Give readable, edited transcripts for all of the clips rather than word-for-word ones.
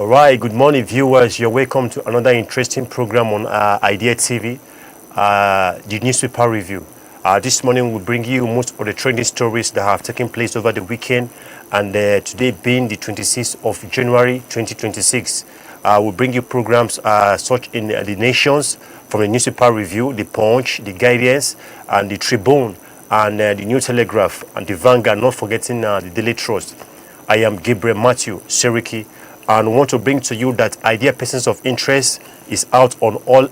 All right, good morning, viewers. You're welcome to another interesting program on iDEA TV, the newspaper review. This morning, we'll bring you most of the trending stories that have taken place over the weekend, and today being the 26th of January 2026. We'll bring you programs such in the Nations, from the newspaper review, the Punch, the Guidance, and the Tribune, and the New Telegraph, and the Vanguard, not forgetting the Daily Trust. I am Gabriel Matthew Seriki, and want to bring to you that iDEA Persons of Interest is out on all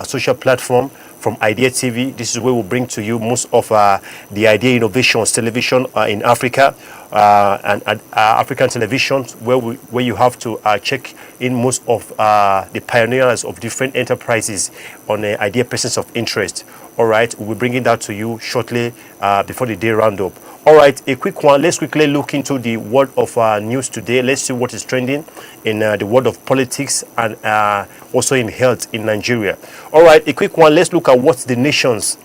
social platforms from iDEA TV. This is where we'll bring to you most of the iDEA Innovations television in Africa and African television, where you have to check in most of the pioneers of different enterprises on iDEA Persons of Interest. All right, we'll be bringing that to you shortly before the day roundup. All right, a quick one. Let's quickly look into the world of news today. Let's see what is trending in the world of politics and also in health in Nigeria. All right, a quick one. Let's look at what the nations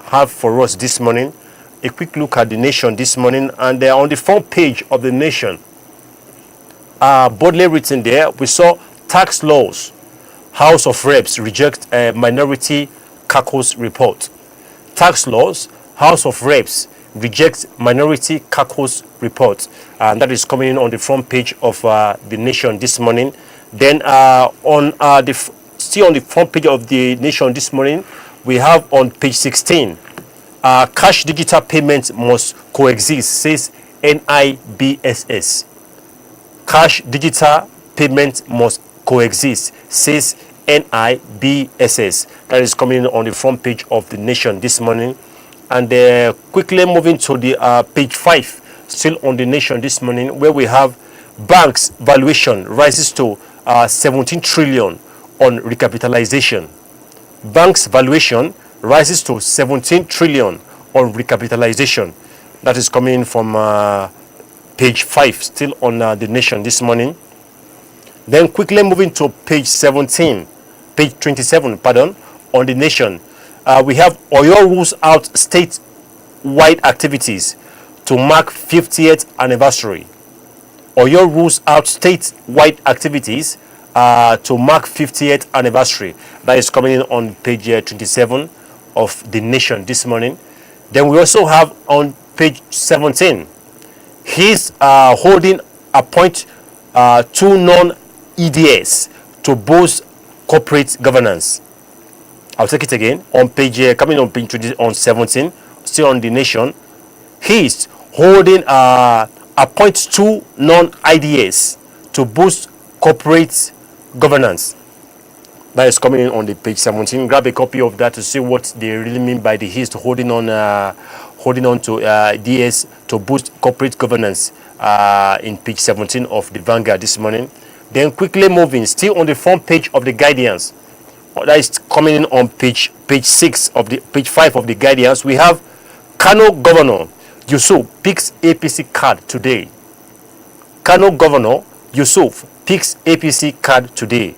have for us this morning. A quick look at the nation this morning, and they're on the front page of the nation. Boldly written there, we saw tax laws. House of Reps reject minority caucus report. Tax laws. House of Reps rejects minority caucus report, and that is coming in on the front page of the nation this morning. Then still on the front page of the nation this morning, we have on page 16, cash digital payments must coexist, says NIBSS. Cash digital payments must coexist, says NIBSS. That is coming in on the front page of the nation this morning. And quickly moving to the page 5, still on the nation this morning, where we have banks valuation rises to 17 trillion on recapitalization. Banks valuation rises to 17 trillion on recapitalization. That is coming from page 5, still on the nation this morning. Then quickly moving to page 27, pardon, on the nation. We have Oyo rules out statewide activities to mark 50th anniversary. Oyo rules out statewide activities to mark 50th anniversary. That is coming in on page 27 of the nation this morning. Then we also have on page 17, he's holding appoint 2 non-EDAs to boost corporate governance. I'll take it again on page coming on page 17, still on the nation. He's holding appoints 2 non-IDAs to boost corporate governance. That is coming in on the page 17. Grab a copy of that to see what they really mean by the he's holding on to IDAs to boost corporate governance in page 17 of the Vanguard this morning. Then quickly moving, still on the front page of the Guidance. That is coming in on page 6 of the page 5 of the Guidance. We have Kano Governor Yusuf picks APC card today. Kano Governor Yusuf picks APC card today.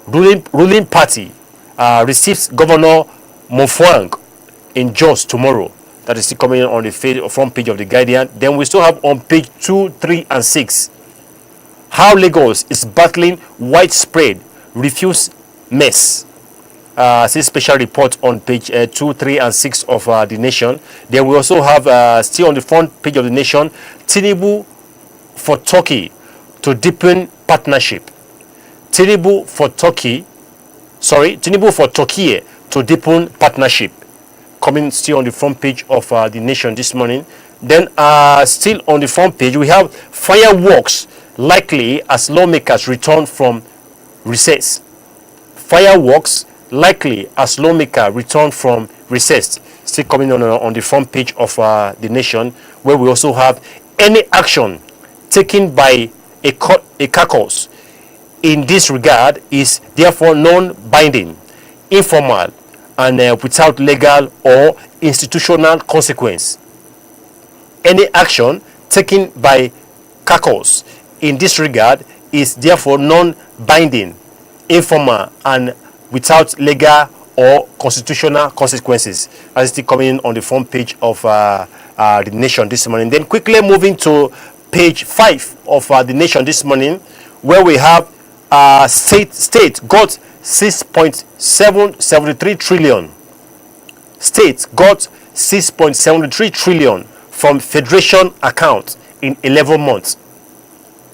Ruling party receives Governor Mofwang in Jos tomorrow. That is still coming in on the front page of the Guardian. Then we still have on page 2, 3, and 6 how Lagos is battling widespread refuse mess. This special report on page 2, 3, and 6 of the nation. Then we also have still on the front page of the nation, Tinubu for Turkey to deepen partnership. Tinubu for Turkey to deepen partnership. Coming still on the front page of the nation this morning. Then still on the front page, we have fireworks likely as lawmakers return from recess. Fireworks likely as lawmakers return from recess. Still coming on the front page of the nation, where we also have any action taken by a caucus in this regard is therefore non-binding, informal, and without legal or institutional consequence. Any action taken by caucus in this regard is therefore non-binding, informal, and without legal or constitutional consequences. As it's coming on the front page of the nation this morning. Then quickly moving to page 5 of the nation this morning, where we have state got 6.773 trillion. State got 6.73 trillion from federation account in 11 months.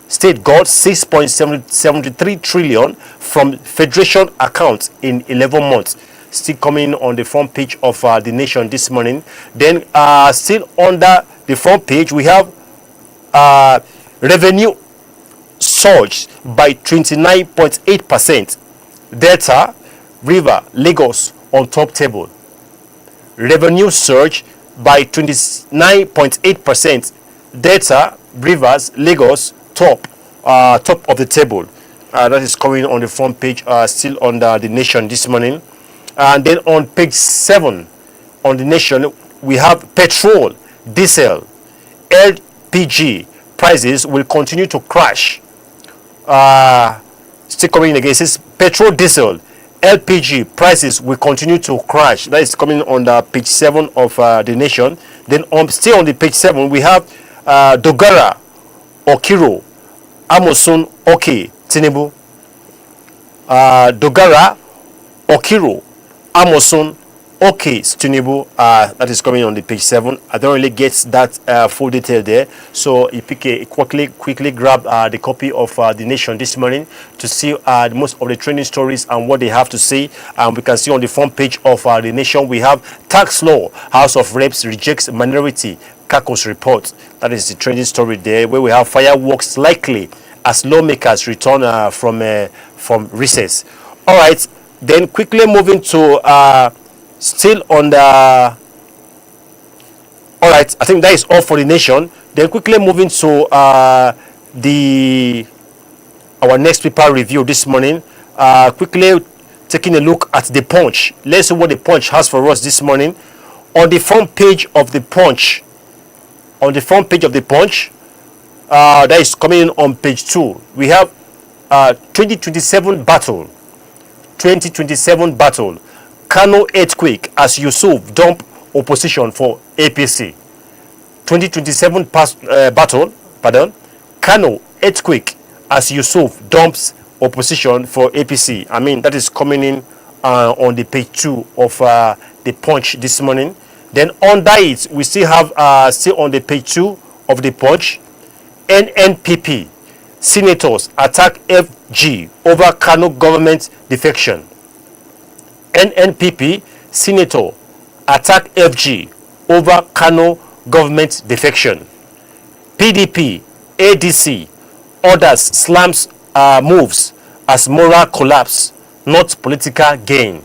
State got 6.73 trillion from federation account in 11 months. Still coming on the front page of the Nation this morning. Then still under the front page, we have revenue surged by 29.8%. Delta, River, Lagos on top table. Revenue surge by 29.8%. Delta, Rivers, Lagos top of the table. That is coming on the front page, still under the Nation this morning. And then on page 7 on the Nation, we have petrol, diesel, LPG prices will continue to crash. Still coming again, it says petrol, diesel, LPG prices will continue to crash. That is coming on the page 7 of the Nation. Then still on the page 7, we have Dogara, Okiro, Amosun, Oke, Tinubu. Dogara, Okiro, Amosun, okay, Tinubu, that is coming on the page 7. I don't really get that full detail there, so you quickly grab the copy of the Nation this morning to see most of the trending stories and what they have to say. We can see on the front page of the Nation, we have tax law, House of Reps rejects minority caucus report. That is the trending story there, where we have fireworks likely as lawmakers return from recess. All right, then quickly moving to still on the all right, I think that is all for the Nation. Then quickly moving to our next paper review this morning, quickly taking a look at the Punch. Let's see what the Punch has for us this morning. On the front page of the Punch, that is coming in on page 2, we have 2027 battle. Kano earthquake as Yusuf dump opposition for APC. 2027 battle. Kano earthquake as Yusuf dumps opposition for APC. I mean, that is coming in on the page 2 of the Punch this morning. Then under it, we still have still on the page 2 of the Punch, NNPP senators attack FG over Kano government defection. NNPP senator attack FG over Kano government defection. PDP ADC orders slams moves as moral collapse, not political gain.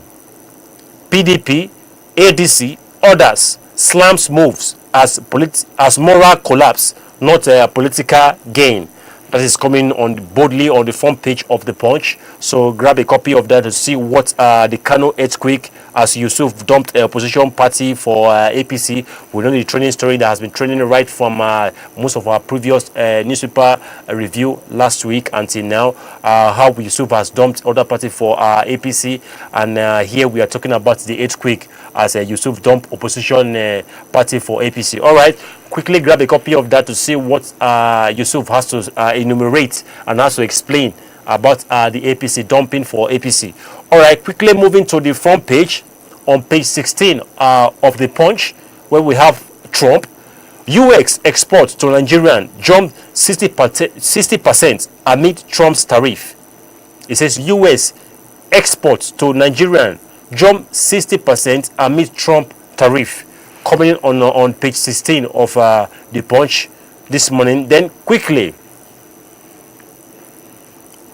PDP ADC orders slams moves as moral collapse, not political gain. That is coming on boldly on the front page of the Punch. So grab a copy of that to see what the Kano earthquake as Yusuf dumped a opposition party for APC. We know the trending story that has been trending right from most of our previous newspaper review last week until now. How Yusuf has dumped other party for APC, and here we are talking about the earthquake as Yusuf dumped opposition party for APC. All right. Quickly grab a copy of that to see what Yusuf has to enumerate and has to explain about the APC dumping for APC. All right, quickly moving to the front page on page 16 of the Punch, where we have Trump. US exports to Nigerian jumped 60% amid Trump's tariff. It says US exports to Nigerian jumped 60% amid Trump tariff. Coming on page 16 of the Punch this morning. Then quickly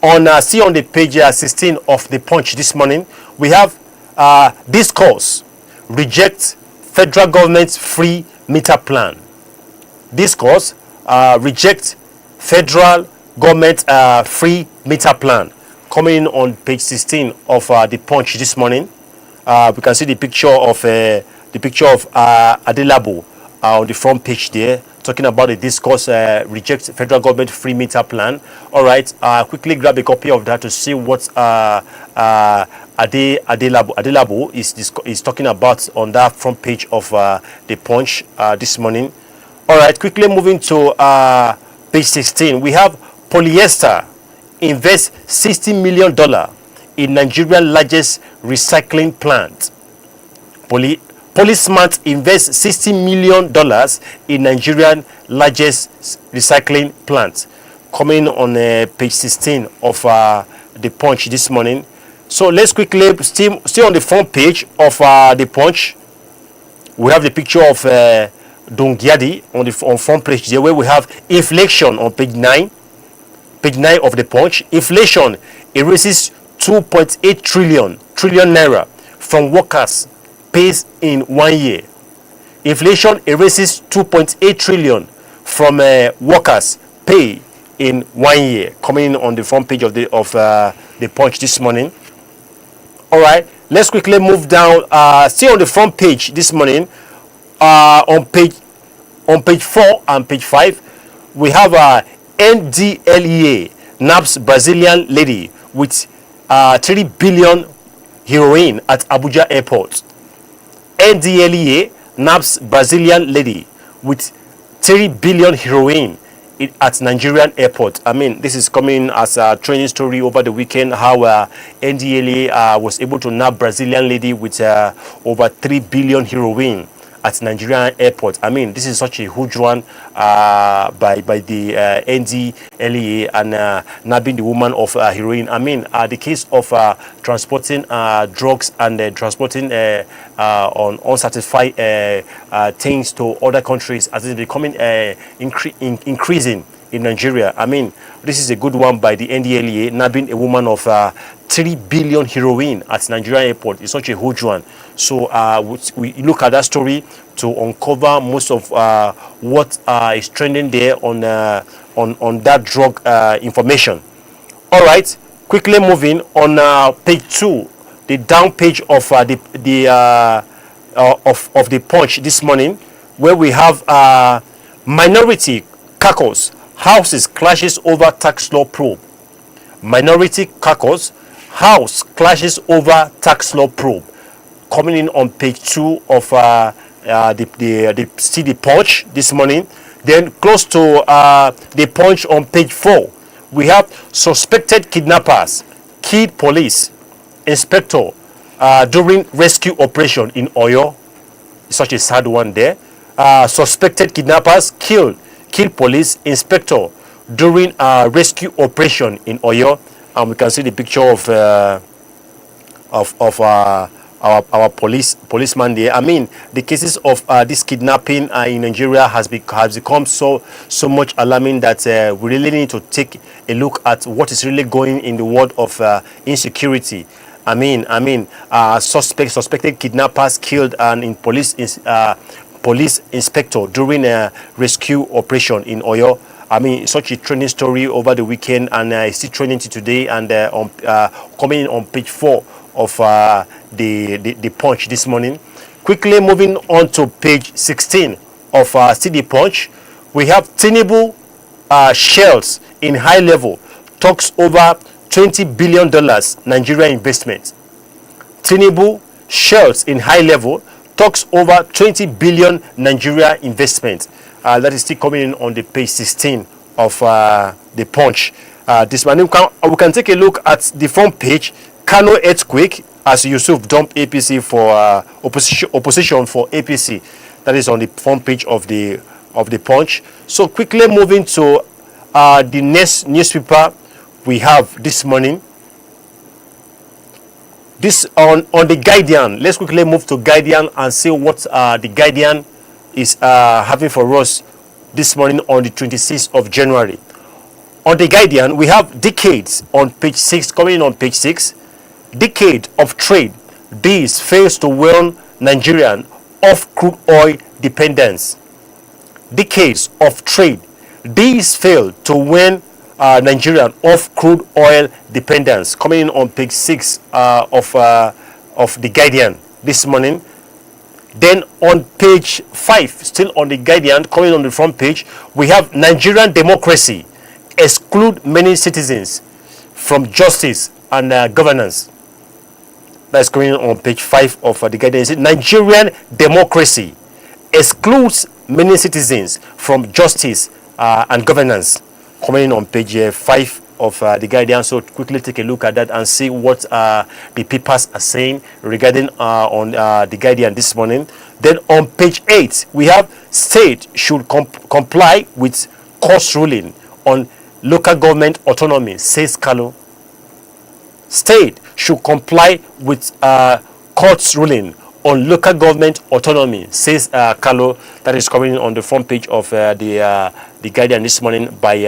on see on the page 16 of the Punch this morning, we have discourse rejects federal government's free meter plan. Discourse rejects federal government free meter plan. Coming on page 16 of the Punch this morning, we can see the picture of Adelabo on the front page there, talking about the discourse rejects federal government free meter plan. All right, quickly grab a copy of that to see what Adelabo is talking about on that front page of the Punch this morning. All right, quickly moving to page 16, we have polyester invests $60 million in Nigeria's largest recycling plant. Policeman invests $60 million in Nigeria's largest recycling plant. Coming on page 16 of the Punch this morning. So let's quickly stay on the front page of the Punch. We have the picture of Dongyadi on front page there, where we have inflation on page 9. Page 9 of the Punch. Inflation erases 2.8 trillion naira from workers' pays in 1 year. Inflation erases 2.8 trillion from workers' pay in 1 year. Coming on the front page of the Punch this morning. All right, let's quickly move down. Stay on the front page this morning. On page 4 and page 5, we have NDLEA nabbs Brazilian lady with 3 billion heroin at Abuja airport. NDLEA nabs Brazilian lady with 3 billion heroin at Nigerian airport. I mean, this is coming as a training story over the weekend, how NDLEA was able to nab Brazilian lady with over 3 billion heroin at Nigerian airport. I mean, this is such a huge one by the NDLEA and nabbing the woman of heroin. I mean, the case of transporting drugs and transporting on uncertified things to other countries as it's becoming increasing in Nigeria. I mean, this is a good one by the NDLEA, nabbing a woman of 3 billion heroin at Nigerian airport. It's such a huge one. So we look at that story to uncover most of what is trending there on that drug information. All right, quickly moving on page 2, the down page of the Punch this morning, where we have minority caucus houses clashes over tax law probe. Minority caucus house clashes over tax law probe. Coming in on page 2 of the Punch this morning. Then close to the Punch on page 4, we have suspected kidnappers killed police inspector during rescue operation in Oyo. Such a sad one there. Suspected kidnappers killed police inspector during rescue operation in Oyo, and we can see the picture of our policeman there. I mean, the cases of this kidnapping in Nigeria has become so much alarming that we really need to take a look at what is really going in the world of insecurity. I mean, suspected kidnappers killed in police inspector during a rescue operation in Oyo. I mean, such a trending story over the weekend, and it's still trending today. And coming in on page 4 of the Punch this morning. Quickly moving on to page 16 of CD Punch, we have Tinubu shells in high level talks over $20 billion Nigeria investment. Tinubu shells in high level talks over 20 billion Nigeria investment. That is still coming in on the page 16 of the Punch. This morning we can take a look at the front page. Kano earthquake as Yusuf dumped APC for opposition for APC. That is on the front page of the Punch. So quickly moving to the next newspaper we have this morning. This on the Guardian. Let's quickly move to Guardian and see what the Guardian is having for us this morning on the 26th of January. On the Guardian, we have decades on page 6, coming in on page 6. Decade of trade. This fails to warn Nigerian of crude oil dependence. Decades of trade. These fail to warn Nigerian of crude oil dependence. Coming in on page 6 of the Guardian this morning. Then on page 5, still on the Guardian, coming on the front page, we have Nigerian democracy exclude many citizens from justice and governance. That's coming on page 5 of the Guardian. Nigerian democracy excludes many citizens from justice and governance. Coming on page 5 of the Guardian. So quickly take a look at that and see what the papers are saying regarding on the Guardian this morning. Then on page 8, we have state should comply with court ruling on local government autonomy, says Kalu. State should comply with court's ruling on local government autonomy, says Kalu. That is coming on the front page of the Guardian this morning by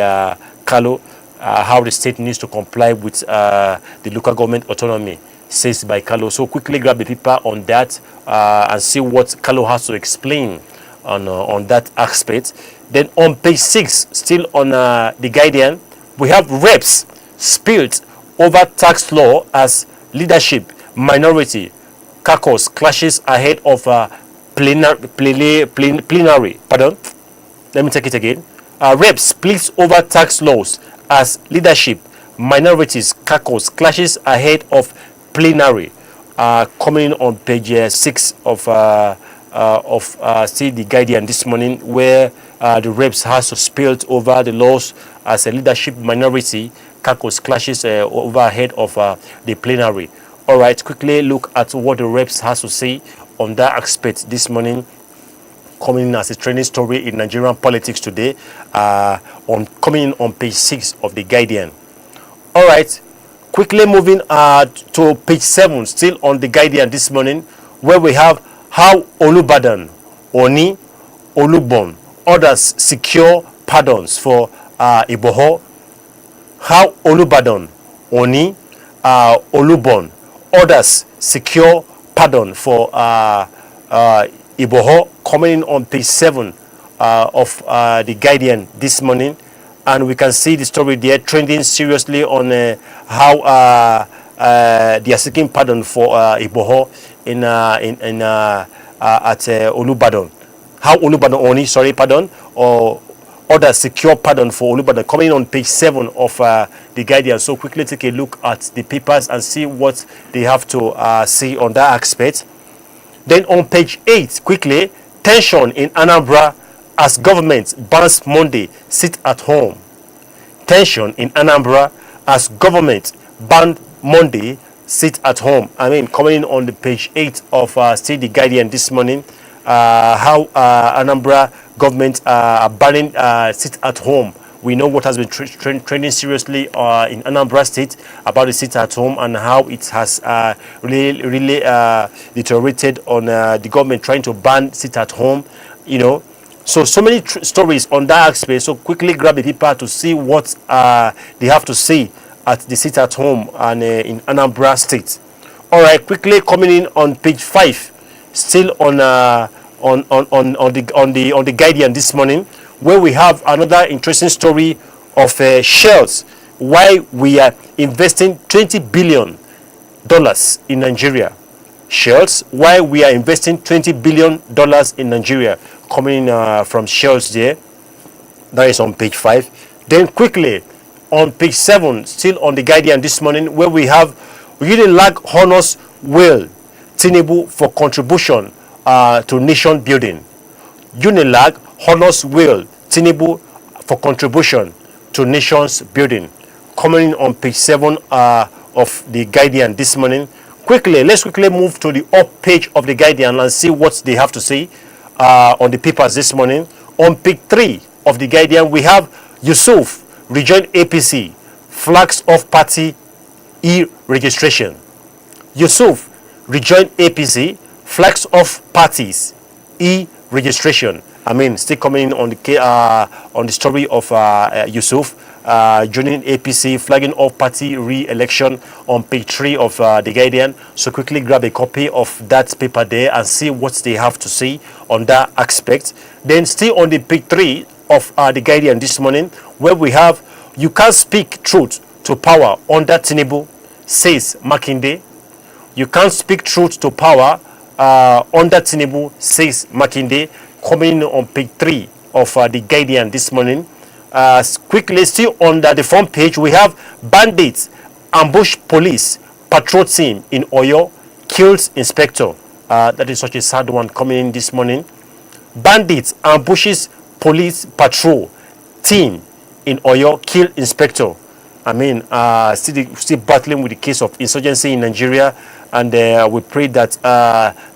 Kalu. How the state needs to comply with the local government autonomy, says by Kalu. So quickly grab the paper on that and see what Kalu has to explain on that aspect. Then on page 6, still on the Guardian, we have reps spilled over tax law as leadership minority caucus clashes ahead of plenary. Pardon, let me take it again. Reps splits over tax laws as leadership minorities caucus clashes ahead of plenary. Coming on page 6 of see the Guardian this morning, where the reps has to spill over the laws as a leadership minority caucus clashes over ahead of the plenary. All right, quickly look at what the reps has to say on that aspect this morning, coming in as a trending story in Nigerian politics today, coming in on page 6 of the Guardian. All right, quickly moving to page 7, still on the Guardian this morning, where we have how Olubadan, Oni, Olubon, others secure pardons for Iboho. How Olubadan, Oni, Olubon, others secure pardon for Iboho, coming in on page 7 of the Guardian this morning. And we can see the story there trending seriously on how they are seeking pardon for Iboho at Olubadan. How Olubadan Oni, or others secure pardon for Olubadan, coming on page 7 of the Guardian. So quickly take a look at the papers and see what they have to see on that aspect. Then on page 8, quickly, tension in Anambra as government bans Monday sit at home. Tension in Anambra as government banned Monday sit at home. I mean, coming on the page 8 of see the Guardian this morning, how Anambra government are banning sit at home. We know what has been trending seriously in Anambra State about the sit at home and how it has really deteriorated on the government trying to ban sit at home. You know, so many stories on that aspect. So quickly grab the paper to see what they have to say at the sit at home and in Anambra State. All right, quickly coming in on page 5, still on the Guardian this morning, where we have another interesting story of Shells, why we are investing $20 billion in Nigeria. Shells, why we are investing $20 billion in Nigeria, coming from Shells there. That is on page 5. Then quickly on page 7, still on the Guardian this morning, where we have Unilag honors Will Tinubu for contribution to nation building. Unilag honors Will Tinubu for contribution to nation's building, coming on page 7 of the Guardian this morning. Let's quickly move to the up page of the Guardian and see what they have to say on the papers this morning. On page 3 of the Guardian, we have Yusuf rejoin APC, flags off party e-registration. Yusuf rejoin APC, flags off parties e-registration. I mean, still coming on the story of Yusuf joining APC, flagging off party re-election on page 3 of the Guardian. So quickly grab a copy of that paper there and see what they have to say on that aspect. Then still on the page 3 of the Guardian this morning, where we have you can't speak truth to power under Tinubu, says Makinde. You can't speak truth to power under Tinubu, says Makinde, coming on page 3 of the Guardian this morning. Quickly, still on the front page, we have bandits ambush police patrol team in Oyo, kills inspector. That is such a sad one coming in this morning. Bandits ambushes police patrol team in Oyo, kill inspector. I mean, still battling with the case of insurgency in Nigeria, and we pray that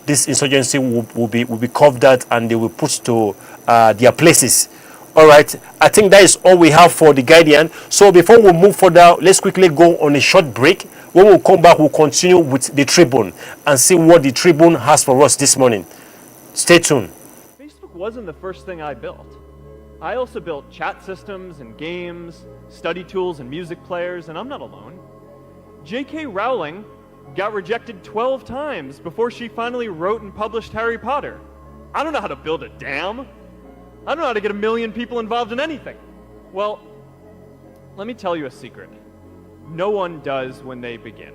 this insurgency will be covered out and they will put to their places. All right, I think that is all we have for the Guardian. So before we move further, let's quickly go on a short break. When we come back, we'll continue with the Tribune and see what the Tribune has for us this morning. Stay tuned. Facebook wasn't the first thing I built. I also built chat systems and games, study tools and music players, and I'm not alone. J.K. Rowling got rejected 12 times before she finally wrote and published Harry Potter. I don't know how to build a dam. I don't know how to get 1 million people involved in anything. Well, let me tell you a secret. No one does when they begin.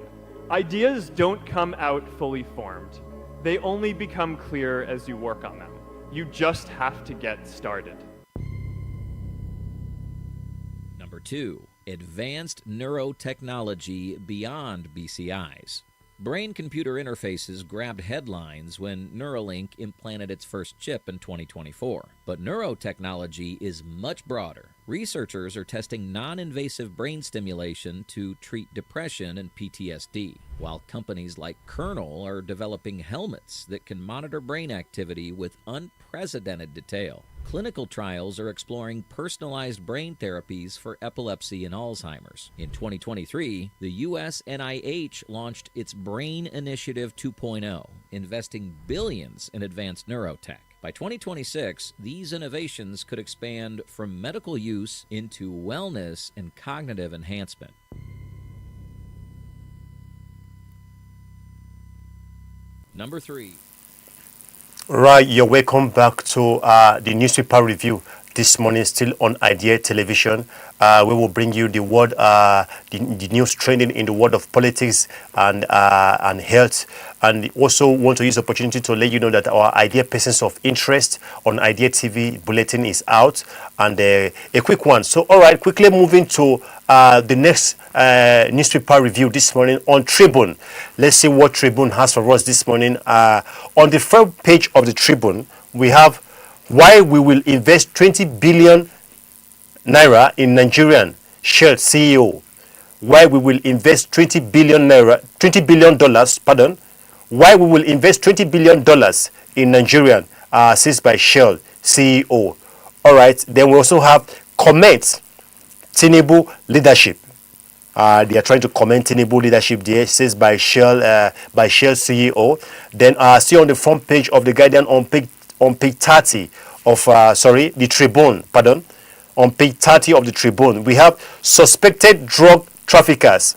Ideas don't come out fully formed. They only become clear as you work on them. You just have to get started. Number 2, advanced neurotechnology beyond BCIs. Brain-computer interfaces grabbed headlines when Neuralink implanted its first chip in 2024. But neurotechnology is much broader. Researchers are testing non-invasive brain stimulation to treat depression and PTSD, while companies like Kernel are developing helmets that can monitor brain activity with unprecedented detail. Clinical trials are exploring personalized brain therapies for epilepsy and Alzheimer's. In 2023, the U.S. NIH launched its Brain Initiative 2.0, investing billions in advanced neurotech. By 2026, these innovations could expand from medical use into wellness and cognitive enhancement. Number 3. Right, you're welcome back to the newspaper review this morning, still on iDEA television. We will bring you the word, the news trending in the world of politics and health. And also want to use the opportunity to let you know that our iDEA Persons of Interest on iDEA TV bulletin is out. And a quick one. So, all right, quickly moving to the next newspaper review this morning on Tribune. Let's see what Tribune has for us this morning. On the front page of the Tribune, we have why we will invest 20 billion naira in Nigerian Shell CEO. Why we will invest 20 billion dollars, pardon. Why we will invest $20 billion in Nigerian, says by Shell CEO. All right. Then we also have comment Tinubu leadership. They are trying to comment Tinubu leadership there, says by Shell CEO. Then see on the front page of the Guardian on page 30 of the Tribune, pardon. On page 30 of the Tribune, we have suspected drug traffickers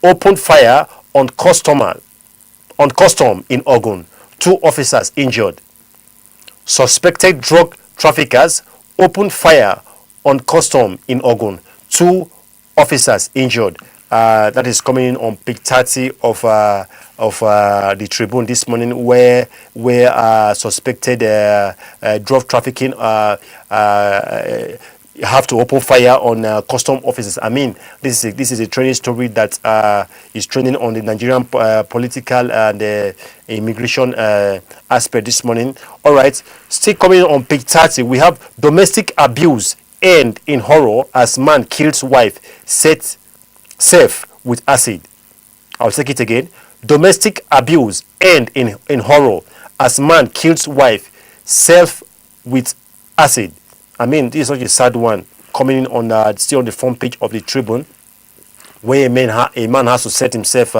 opened fire on custom in Ogun. 2 officers injured. Suspected drug traffickers opened fire on custom in Ogun. 2 officers injured. That is coming in on page 30 of the Tribune this morning, where suspected drug trafficking have to open fire on custom officers. I mean, this is a trending story that is trending on the Nigerian political and immigration aspect this morning. All right, still coming on page 30, we have domestic abuse end in horror as man kills wife, set safe with acid. I'll take it again. Domestic abuse end in horror as man kills wife, self with acid. I mean, this is such a sad one coming in on still on the front page of the Tribune, where a man has to set himself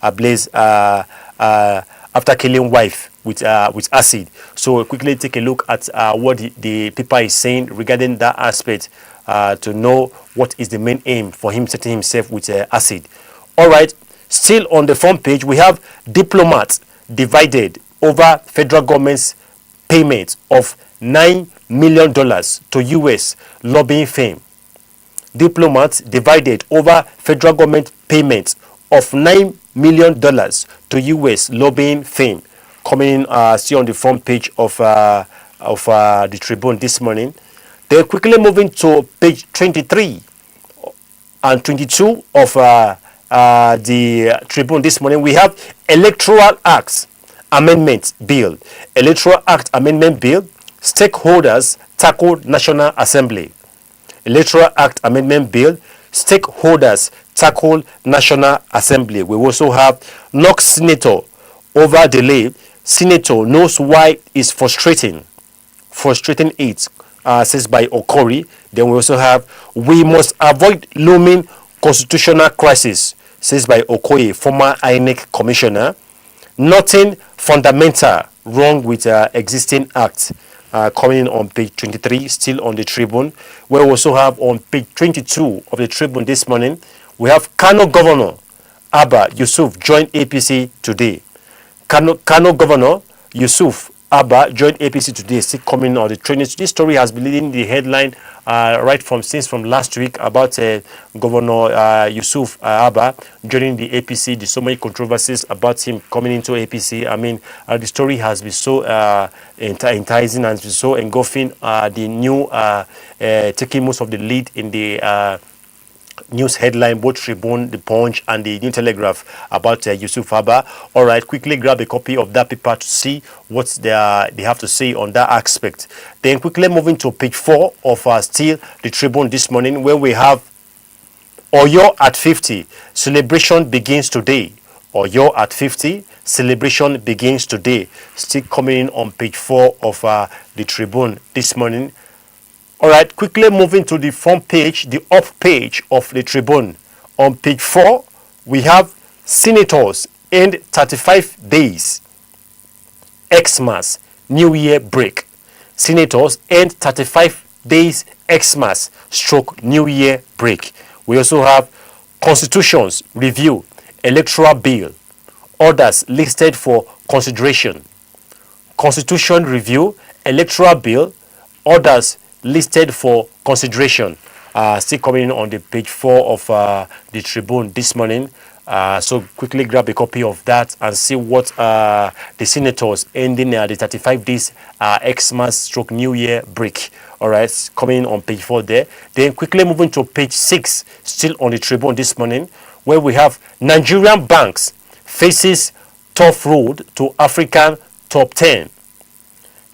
ablaze after killing wife with acid. So we'll quickly take a look at what the paper is saying regarding that aspect to know what is the main aim for him setting himself with acid. All right, still on the front page, we have diplomats divided over federal government's payment of $9 million to U.S. lobbying firm. Diplomats divided over federal government payment of $9 million to U.S. lobbying firm. Coming in, see on the front page of the Tribune this morning. Then quickly moving to page 23 and 22 of the Tribune this morning, we have Electoral Act Amendment Bill. Electoral Act Amendment Bill. Stakeholders tackle National Assembly. Electoral Act Amendment Bill. Stakeholders tackle National Assembly. We also have knocks Senator over delay. Senator knows why it's frustrating it, says by Okori. Then we also have we must avoid looming constitutional crisis, says by Okoye, former INEC commissioner. Nothing fundamental wrong with existing act. Coming on page 23, still on the Tribune. We also have on page 22 of the Tribune this morning, we have Kano Governor Abba Yusuf joined APC today. Kano Governor Yusuf Abba joined APC today, still coming on the training. This story has been leading the headline right from last week about Governor Yusuf Abba joining the APC. There's so many controversies about him coming into APC. I mean, the story has been so enticing and so engulfing. The new taking most of the lead in the news headline, both Tribune, The Punch, and the New Telegraph about Yusuf Abba. All right, quickly grab a copy of that paper to see what they have to say on that aspect. Then quickly moving to page 4 of still the Tribune this morning, where we have Oyo at 50. Celebration begins today. Oyo at 50. Celebration begins today. Still coming in on page 4 of the Tribune this morning. All right, quickly moving to the front page, the up page of the Tribune. On page 4, we have senators end 35 days. Xmas, New Year break. Senators end 35 days Xmas stroke New Year break. We also have constitutions review, electoral bill, orders listed for consideration. Constitution review, electoral bill, orders listed for consideration. Still coming on the page 4 of the Tribune this morning. So quickly grab a copy of that and see what the senators ending the 35 days Xmas stroke New Year break. All right, coming on page 4 there. Then quickly moving to page 6, still on the Tribune this morning, where we have Nigerian banks faces tough road to African top 10.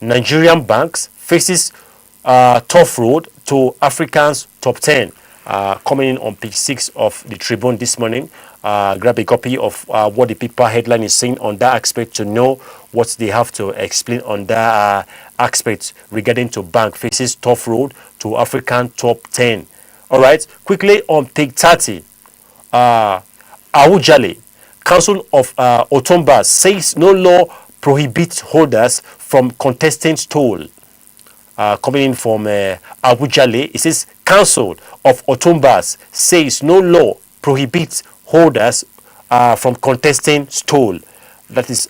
Nigerian banks faces tough road to Africans top 10. Coming in on page 6 of the Tribune this morning. Grab a copy of what the paper headline is saying on that aspect to know what they have to explain on that aspect regarding to bank faces tough road to African top 10. All right, quickly on page 30. Awujale, Council of Otumba says no law prohibits holders from contesting toll. Coming in from Awujale, it says Council of Otumbas says no law prohibits holders from contesting toll. That is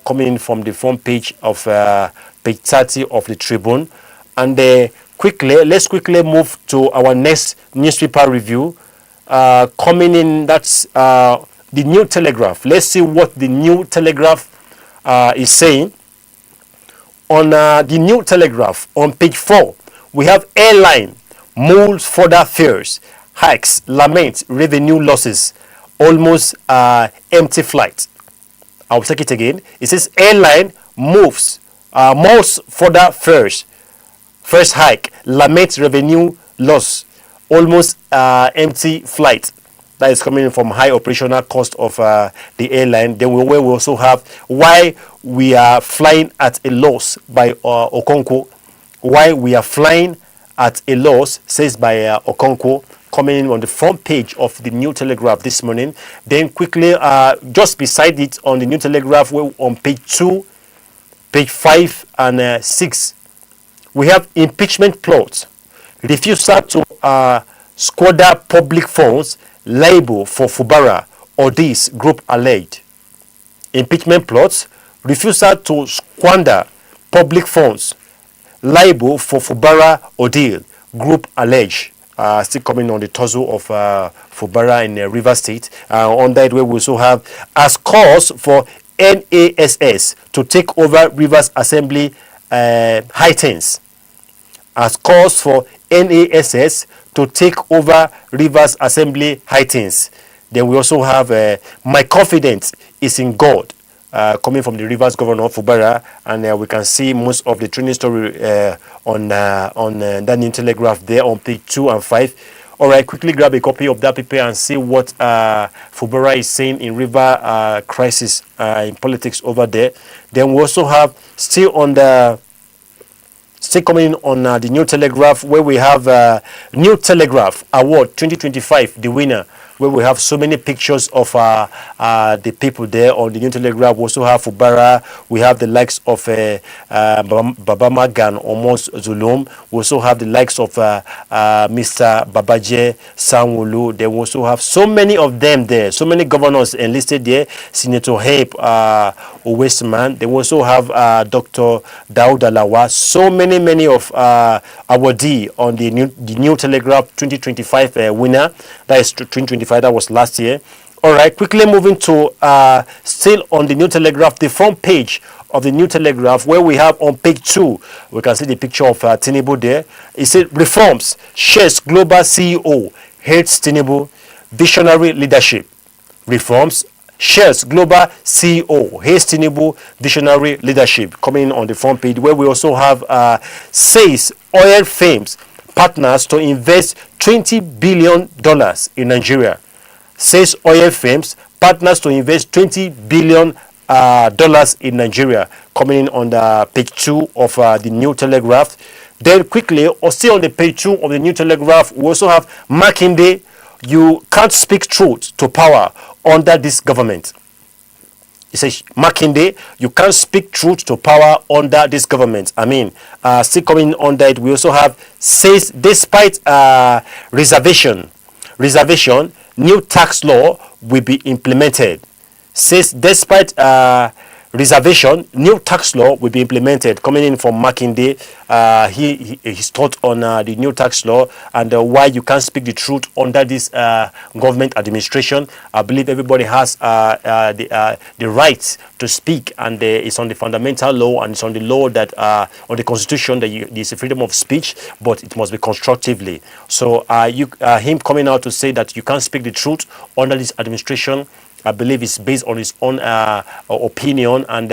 coming in from the front page of page 30 of the Tribune. And let's quickly move to our next newspaper review. Coming in, that's the New Telegraph. Let's see what the New Telegraph is saying. On the New Telegraph, on page 4, we have airline moves further fares, hikes, lament revenue losses, almost empty flight. I'll take it again. It says airline moves further fares, first hike, lament revenue loss, almost empty flight. That is coming from high operational cost of the airline. Then we also have why we are flying at a loss by Okonkwo. Why we are flying at a loss, says by Okonkwo, coming in on the front page of the New Telegraph this morning. Then quickly, just beside it on the New Telegraph, on page 2, page 5 and 6, we have impeachment plots. Refusal to squander public funds, liable for Fubara or this group alleged. Impeachment plots, refusal to squander public funds, liable for Fubara or deal group alleged. Still coming on the torso of Fubara in Rivers State. On that way, we also have as cause for NASS to take over Rivers Assembly heightens. As cause for NASS to take over Rivers Assembly heightens. Then we also have my confidence is in God, coming from the Rivers Governor Fubara, and we can see most of the training story on that New Telegraph there on page 2 and 5. All right, quickly grab a copy of that paper and see what Fubara is saying in river crisis in politics over there. Then we also have still coming on the New Telegraph, where we have New Telegraph Award 2025, the winner, where we have so many pictures of the people there on the New Telegraph. We also have Fubara, we have the likes of Baba Magan, Omos Zulum. We also have the likes of Mr. Babaje Sanwo-Olu. Then we also have so many of them there, so many governors enlisted there, Senator Habe Owesman. Then we also have Dr. Daud Alawa, so many of awardee on the New Telegraph 2025 winner. That is 2025, that was last year. All right, quickly moving to still on the New Telegraph, the front page of the New Telegraph, where we have on page 2, we can see the picture of Tinubu there. It says reforms, shares global CEO, hates Tinubu, visionary leadership. Reforms, shares global CEO, hates Tinubu, visionary leadership, coming on the front page, where we also have says oil firms partners to invest $20 billion in Nigeria. Says oil firms partners to invest $20 billion in Nigeria, coming in on the page 2 of the New Telegraph. Then quickly, or still on the page 2 of the New Telegraph, we also have Makinde, you can't speak truth to power under this government. It says, Makinde, you can't speak truth to power under this government. I mean, still coming under it, we also have, says, despite reservation, new tax law will be implemented. Says, despite reservation, new tax law will be implemented. Coming in from Makinde, his thought on the new tax law and why you can't speak the truth under this government administration. I believe everybody has the right to speak, and it's on the fundamental law, and it's on the law that on the constitution that there's a freedom of speech, but it must be constructively. So him coming out to say that you can't speak the truth under this administration, I believe it's based on his own opinion and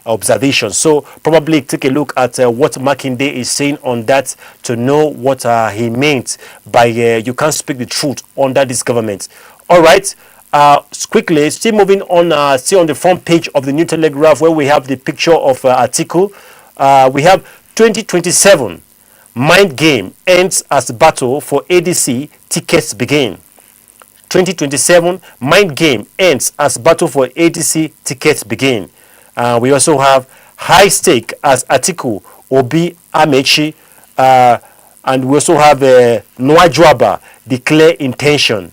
observation. So probably take a look at what Makinde is saying on that to know what he meant by you can't speak the truth under this government. All right. Quickly, still moving on, still on the front page of the New Telegraph, where we have the picture of Atiku. We have 2027 mind game ends as battle for ADC tickets begin. 2027 mind game ends as battle for ADC tickets begin. We also have high stake as Atiku, Obi, Amechi, and we also have Nwajuaba declare intention.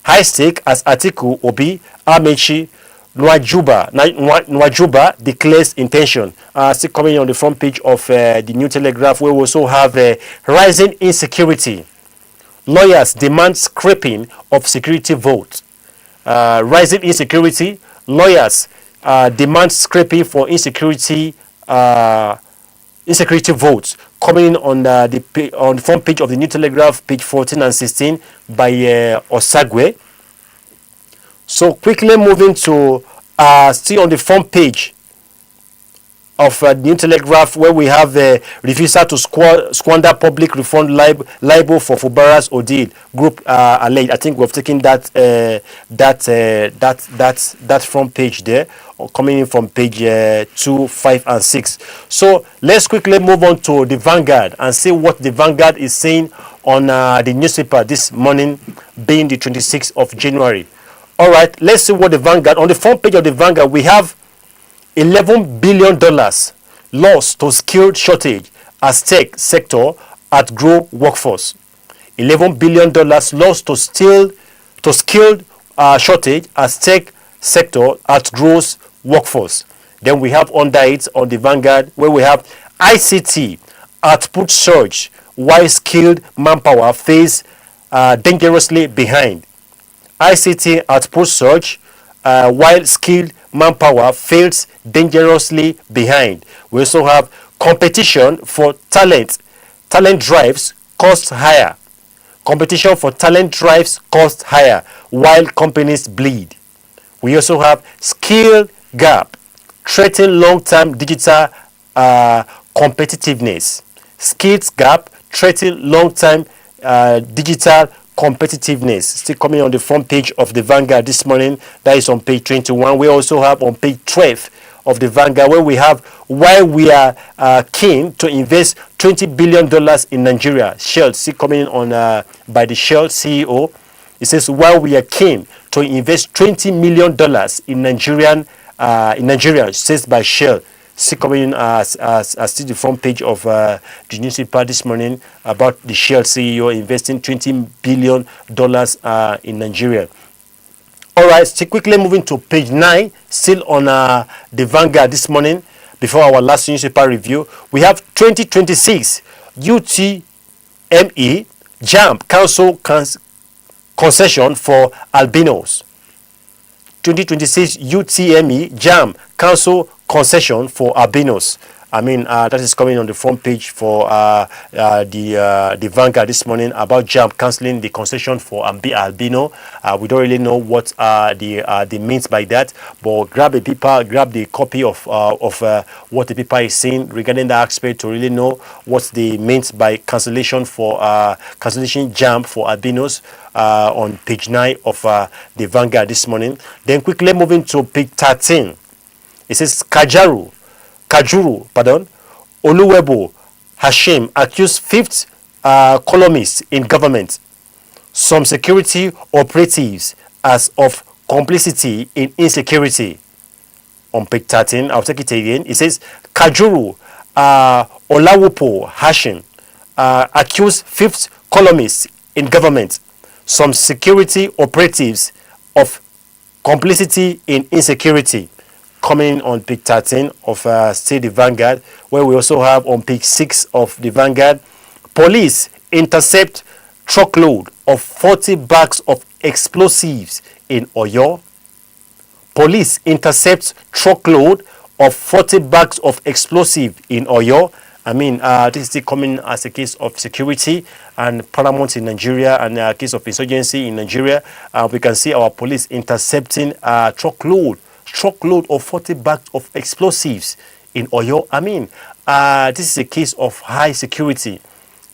High stake as Atiku, Obi, Amechi, Nwajuba declares intention. Still coming on the front page of the New Telegraph, where we also have rising insecurity. Lawyers demand scrapping of security votes. Rising insecurity. Lawyers demand scrapping for insecurity votes. Coming in on the front page of the New Telegraph, page 14 and 16 by Osagwe. So quickly moving to still on the front page of New Telegraph, where we have refusal to squander public refund liable for Fubara's Odile group alleged. I think we've taken that front page there, coming in from page 2, 5, and 6. So let's quickly move on to the Vanguard and see what the Vanguard is saying on the newspaper this morning, being the 26th of January. All right, let's see what the Vanguard, on the front page of the Vanguard, we have $11 billion lost to skilled shortage as tech sector outgrow workforce. $11 billion lost to skilled shortage as tech sector outgrows workforce. Then we have under it on the Vanguard, where we have ICT output surge while skilled manpower face dangerously behind. ICT output surge while skilled manpower fails dangerously behind. We also have competition for talent. Talent drives cost higher. Competition for talent drives cost higher while companies bleed. We also have skill gap, threatening long-term digital competitiveness. Skills gap, threatening long-term digital competitiveness, still coming on the front page of the Vanguard this morning. That is on page 21. We also have on page 12 of the Vanguard, where we have why we are keen to invest $20 billion in Nigeria. Shell, still coming on by the Shell CEO. It says why we are keen to invest $20 million in Nigeria, says by Shell. Still coming as still the front page of the newspaper this morning about the Shell CEO investing $20 billion in Nigeria. All right, still quickly moving to page 9, still on the Vanguard this morning. Before our last newspaper review, we have 2026 UTME JAMB Council concession for albinos. 2026 UTME JAMB Council concession for albinos. I mean, that is coming on the front page for the Vanguard this morning about JAMB cancelling the concession for albino. We don't really know what the means by that, but grab the copy of what the paper is saying regarding that aspect to really know what the means by cancellation JAMB for albinos on page 9 of the Vanguard this morning. Then quickly moving to page 13, it says Kajuru, Oluwebo Hashim accused fifth columnist in government, some security operatives as of complicity in insecurity. On page 13, I'll take it again. It says Kajuru Olawopo Hashim accused fifth columnist in government, some security operatives of complicity in insecurity. Coming on page 13 of still the Vanguard, where we also have on page 6 of the Vanguard, police intercept truckload of 40 bags of explosives in Oyo. Police intercept truckload of 40 bags of explosive in Oyo. I mean, this is still coming as a case of security and paramount in Nigeria and a case of insurgency in Nigeria. We can see our police intercepting truckload of 40 bags of explosives in Oyo. I mean, this is a case of high security.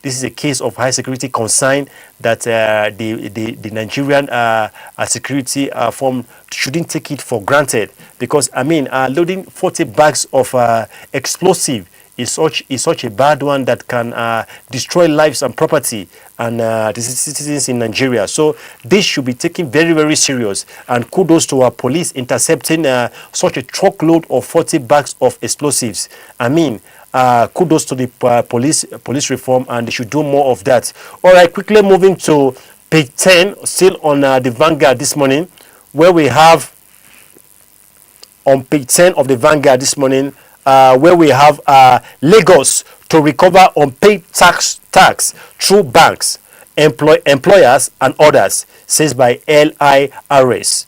This is a case of high security concern that the Nigerian security firm shouldn't take it for granted, because I mean, loading 40 bags of explosive is such a bad one that can destroy lives and property and the citizens in Nigeria. So this should be taken very, very serious. And kudos to our police intercepting such a truckload of 40 bags of explosives. I mean, kudos to the police reform, and they should do more of that. All right, quickly moving to page 10, still on the Vanguard this morning, where we have on page 10 of the Vanguard this morning, where we have Lagos to recover unpaid tax through banks, employers and others, says by LIRS.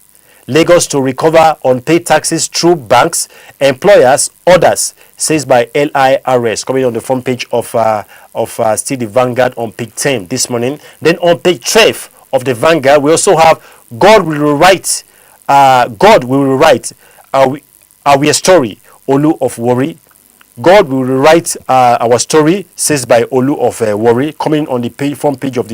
Lagos to recover unpaid taxes through banks, employers, others, says by LIRS. Coming on the front page of still the Vanguard on page 10 this morning. Then on page 12 of the Vanguard, we also have God will rewrite our story. Olu of Worry. God will rewrite our story, says by Olu of Worry. Coming on the front page of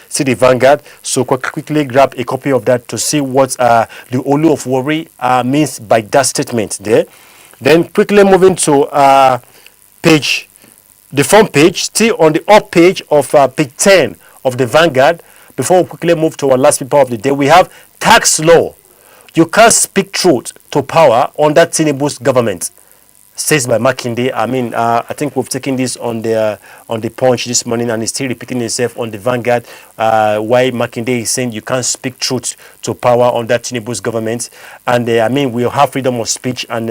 City Vanguard. So quickly grab a copy of that to see what the Olu of Worry means by that statement there. Then quickly moving to the front page, still on the up page of page 10 of the Vanguard. Before we quickly move to our last paper of the day, we have tax law. You can't speak truth to power under Tinubu's government, says by Makinde. I mean, I think we've taken this on the Punch this morning, and it's still repeating itself on the Vanguard. Why Makinde is saying you can't speak truth to power under Tinubu's government, and I mean, we have freedom of speech, and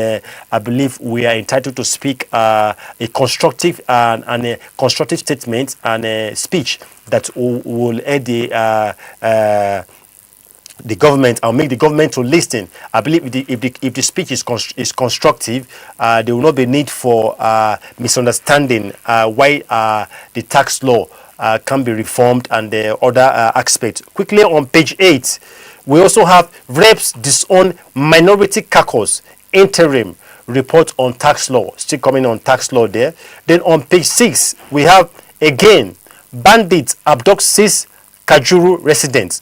I believe we are entitled to speak a constructive and a constructive statement and a speech that will aid the government and make the government to listen. I believe if the speech is constructive, there will not be need for misunderstanding why the tax law can be reformed and the other aspects. Quickly on page 8, we also have reps disown minority caucus interim report on tax law. Still coming on tax law there. Then on page 6, we have again bandits abduct 6 Kajuru residents.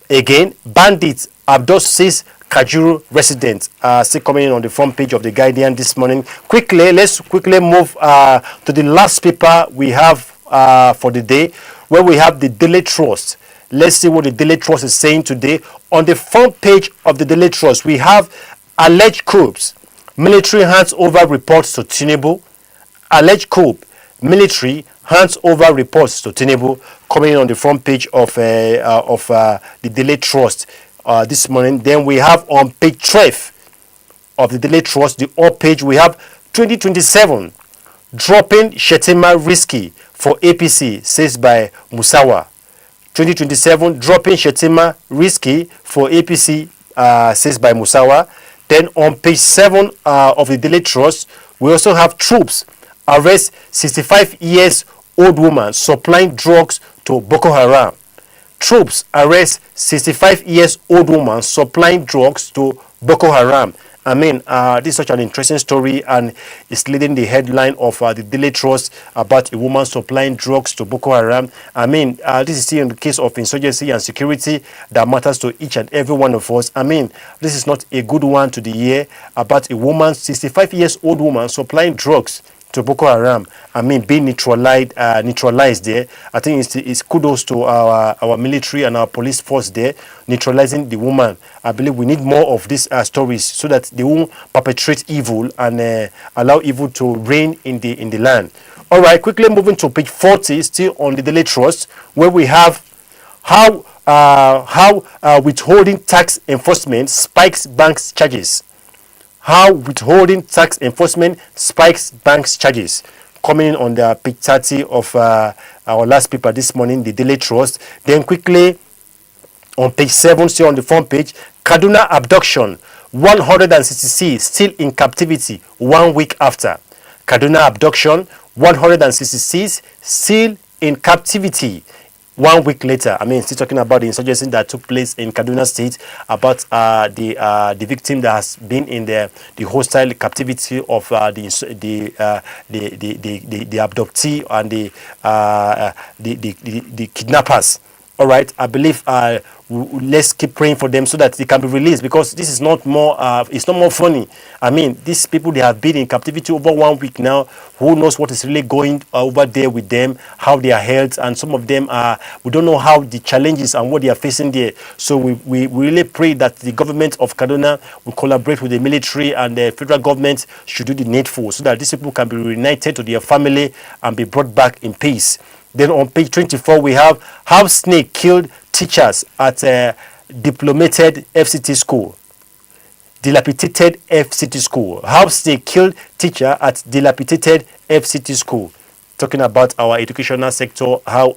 Again, bandits abduct 6 Kajuru residents. Still coming in on the front page of the Guardian this morning. Let's quickly move to the last paper we have for the day, where we have the Daily Trust. Let's see what the Daily Trust is saying today. On the front page of the Daily Trust, we have alleged coups. Military hands over reports to Tinubu. Alleged coup. Military hands over reports to Tinubu. Coming in on the front page of the Daily Trust this morning. Then we have on page 12 of the Daily Trust, the all page, we have 2027 dropping Shetima risky for APC, says by Musawa. 2027 dropping Shetima risky for APC, says by Musawa. Then on page 7 of the Daily Trust, we also have troops arrest 65 years old woman supplying drugs to Boko Haram. Troops arrest 65 years old woman supplying drugs to Boko Haram. I mean, this is such an interesting story, and it's leading the headline of the Daily Trust about a woman supplying drugs to Boko Haram. I mean, this is still in the case of insurgency and security that matters to each and every one of us. I mean, this is not a good one to the year about a woman, 65 years old woman, supplying drugs to Boko Haram. I mean, being neutralized there. I think it's kudos to our military and our police force there, neutralizing the woman. I believe we need more of these stories so that they won't perpetrate evil and allow evil to reign in the land. All right, quickly moving to page 40, still on the Daily Trust, where we have how withholding tax enforcement spikes banks charges. How withholding tax enforcement spikes banks charges. Coming in on the page 30 of our last paper this morning, the Daily Trust. Then quickly on page 7, still on the front page, Kaduna abduction, 166 still in captivity 1 week after. Kaduna abduction, 166 still in captivity 1 week later. I mean, still talking about the insurgency that took place in Kaduna State, about the victim that has been in the hostile captivity of the abductee and the kidnappers. All right, I believe let's keep praying for them so that they can be released, because this is not more it's not more funny. I mean, these people, they have been in captivity over 1 week now. Who knows what is really going over there with them, how they are held, and some of them we don't know how the challenges and what they are facing there. So we really pray that the government of Kaduna will collaborate with the military, and the federal government should do the needful so that these people can be reunited to their family and be brought back in peace. Then on page 24, we have how snake killed teachers at a dilapidated FCT school. Dilapidated FCT school. How snake killed teacher at dilapidated FCT school. Talking about our educational sector, how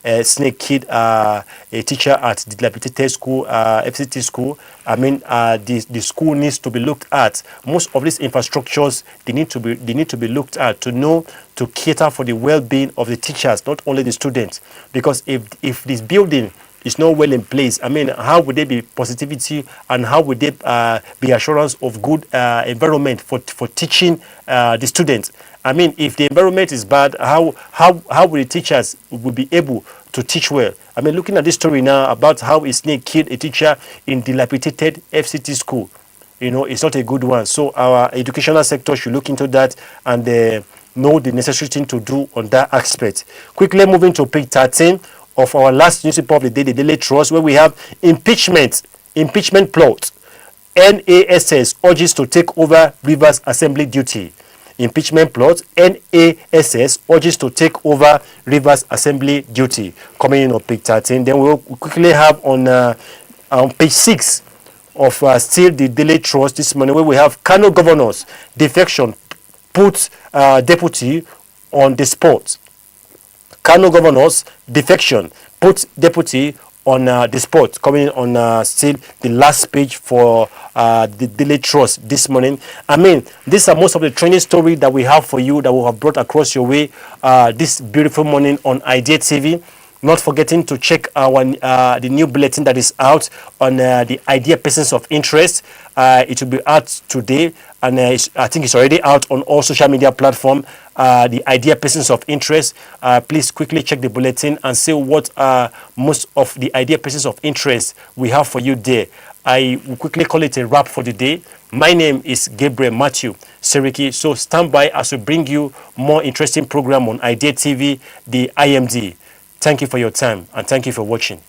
a snake killed a teacher at dilapidated school, FCT school. I mean, the school needs to be looked at. Most of these infrastructures, they need to be looked at to cater for the well-being of the teachers, not only the students. Because if this building is not well in place, I mean, how would there be positivity, and how would there be assurance of good environment for teaching the students? I mean, if the environment is bad, how will the teachers will be able to teach well? I mean, looking at this story now about how a snake killed a teacher in dilapidated FCT school, you know, it's not a good one. So our educational sector should look into that and know the necessary thing to do on that aspect. Quickly moving to page 13 of our last newspaper of the day, the Daily Trust, where we have impeachment plot. NASS urges to take over Rivers Assembly duty. Impeachment plot. NASS urges to take over Rivers Assembly duty. Coming in on page 13. Then we'll quickly have on page 6 of still the Daily Trust this morning, where we have Kano governors defection puts deputy on the spot. Kano governors defection puts deputy on the spot. Coming on still the last page for the Daily Trust this morning. I mean, these are most of the training story that we have for you, that we have brought across your way this beautiful morning on iDEA TV. Not forgetting to check our the new bulletin that is out on the iDEA Persons of Interest. It will be out today, and I think it's already out on all social media platforms. the IDEA persons of interest. Please quickly check the bulletin and see what most of the IDEA persons of interest we have for you there. I will quickly call it a wrap for the day. My name is Gabriel Matthew Seriki. So stand by as we bring you more interesting program on IDEA TV, the IMD. Thank you for your time and thank you for watching.